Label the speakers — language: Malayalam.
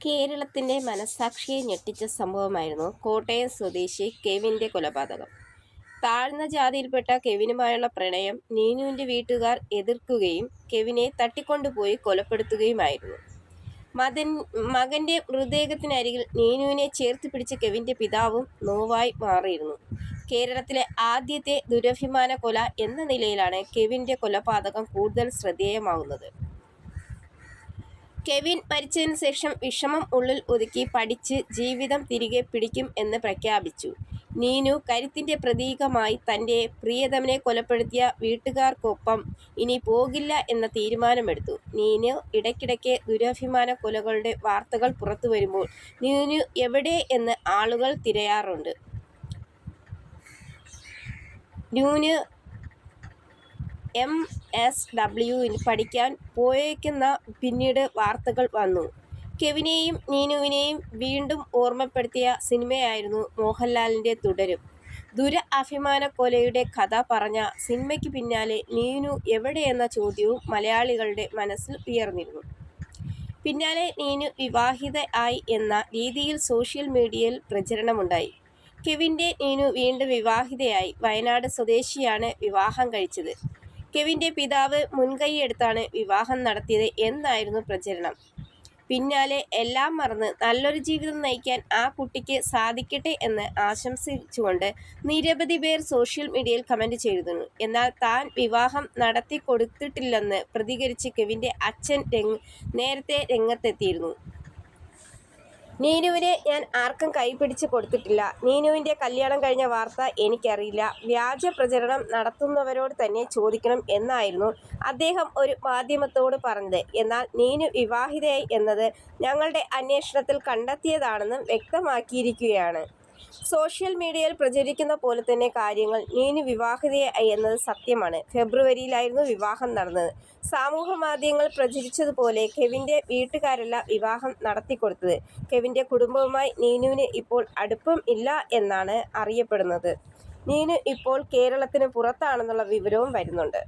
Speaker 1: കേരളത്തിന്റെ മനസ്സാക്ഷിയെ ഞെട്ടിച്ച സംഭവമായിരുന്നു കോട്ടയം സ്വദേശി കെവിന്റെ കൊലപാതകം. താഴ്ന്ന ജാതിയിൽപ്പെട്ട കെവിനുമായുള്ള പ്രണയം നീനുവിന്റെ വീട്ടുകാർ എതിർക്കുകയും കെവിനെ തട്ടിക്കൊണ്ടുപോയി കൊലപ്പെടുത്തുകയുമായിരുന്നു. മകന്റെ മൃതദേഹത്തിനരികിൽ നീനുവിനെ ചേർത്ത് പിടിച്ച കെവിന്റെ പിതാവും നോവായി മാറിയിരുന്നു. കേരളത്തിലെ ആദ്യത്തെ ദുരഭിമാന കൊല എന്ന നിലയിലാണ് കെവിന്റെ കൊലപാതകം കൂടുതൽ ശ്രദ്ധേയമാകുന്നത്. കെവിൻ മരിച്ചതിന് ശേഷം വിഷമം ഉള്ളിൽ ഒതുക്കി പഠിച്ച് ജീവിതം തിരികെ പിടിക്കും എന്ന് പ്രഖ്യാപിച്ചു. നീനു കരുത്തിന്റെ പ്രതീകമായി തന്റെ പ്രിയതമനെ കൊലപ്പെടുത്തിയ വീട്ടുകാർക്കൊപ്പം ഇനി പോകില്ല എന്ന തീരുമാനമെടുത്തു. നീനു ഇടയ്ക്കിടയ്ക്ക് ദുരഭിമാന കൊലകളുടെ വാർത്തകൾ പുറത്തുവരുമ്പോൾ നീനു എവിടെ എന്ന് ആളുകൾ തിരയാറുണ്ട്. നീനു MSWയിൽ പഠിക്കാൻ പോയേക്കുന്ന പിന്നീട് വാർത്തകൾ വന്നു. കെവിനെയും നീനുവിനെയും വീണ്ടും ഓർമ്മപ്പെടുത്തിയ സിനിമയായിരുന്നു മോഹൻലാലിന്റെ തുടരും. ദുരഭിമാന കൊലയുടെ കഥ പറഞ്ഞ സിനിമയ്ക്ക് പിന്നാലെ നീനു എവിടെയെന്ന ചോദ്യവും മലയാളികളുടെ മനസ്സിൽ ഉയർന്നിരുന്നു. പിന്നാലെ നീനു വിവാഹിത ആയി എന്ന രീതിയിൽ സോഷ്യൽ മീഡിയയിൽ പ്രചരണമുണ്ടായി. കെവിന്റെ നീനു വീണ്ടും വിവാഹിതയായി. വയനാട് സ്വദേശിയാണ് വിവാഹം കഴിച്ചത്. കെവിന്റെ പിതാവ് മുൻകൈയെടുത്താണ് വിവാഹം നടത്തിയത് എന്നായിരുന്നു പ്രചരണം. പിന്നാലെ എല്ലാം മറന്ന് നല്ലൊരു ജീവിതം നയിക്കാൻ ആ കുട്ടിക്ക് സാധിക്കട്ടെ എന്ന് ആശംസിച്ചുകൊണ്ട് നിരവധി പേർ സോഷ്യൽ മീഡിയയിൽ കമന്റ് ചെയ്തിരുന്നു. എന്നാൽ താൻ വിവാഹം നടത്തിക്കൊടുത്തിട്ടില്ലെന്ന് പ്രതികരിച്ച് കെവിന്റെ അച്ഛൻ നേരത്തെ രംഗത്തെത്തിയിരുന്നു. നീനുവിനെ ഞാൻ ആർക്കും കൈപിടിച്ച് കൊടുത്തിട്ടില്ല. നീനുവിന്റെ കല്യാണം കഴിഞ്ഞ വാർത്ത എനിക്കറിയില്ല. വ്യാജ പ്രചരണം നടത്തുന്നവരോട് തന്നെ ചോദിക്കണം എന്നായിരുന്നു അദ്ദേഹം ഒരു മാധ്യമത്തോട് പറഞ്ഞത്. എന്നാൽ നീനു വിവാഹിതയായി എന്നത് ഞങ്ങളുടെ അന്വേഷണത്തിൽ കണ്ടെത്തിയതാണെന്നും വ്യക്തമാക്കിയിരിക്കുകയാണ്. സോഷ്യൽ മീഡിയയിൽ പ്രചരിക്കുന്ന പോലെ തന്നെ കാര്യങ്ങൾ. നീനു വിവാഹിതയായി എന്നത് സത്യമാണ്. ഫെബ്രുവരിയിലായിരുന്നു വിവാഹം നടന്നത്. സമൂഹ മാധ്യമങ്ങളിൽ പ്രചരിച്ചതുപോലെ കെവിന്റെ വീട്ടുകാരല്ല വിവാഹം നടത്തിക്കൊടുത്തത്. കെവിന്റെ കുടുംബവുമായി നീനുവിന് ഇപ്പോൾ അടുപ്പം ഇല്ല എന്നാണ് അറിയപ്പെടുന്നത്. നീനു ഇപ്പോൾ കേരളത്തിന് പുറത്താണെന്നുള്ള വിവരവും വരുന്നുണ്ട്.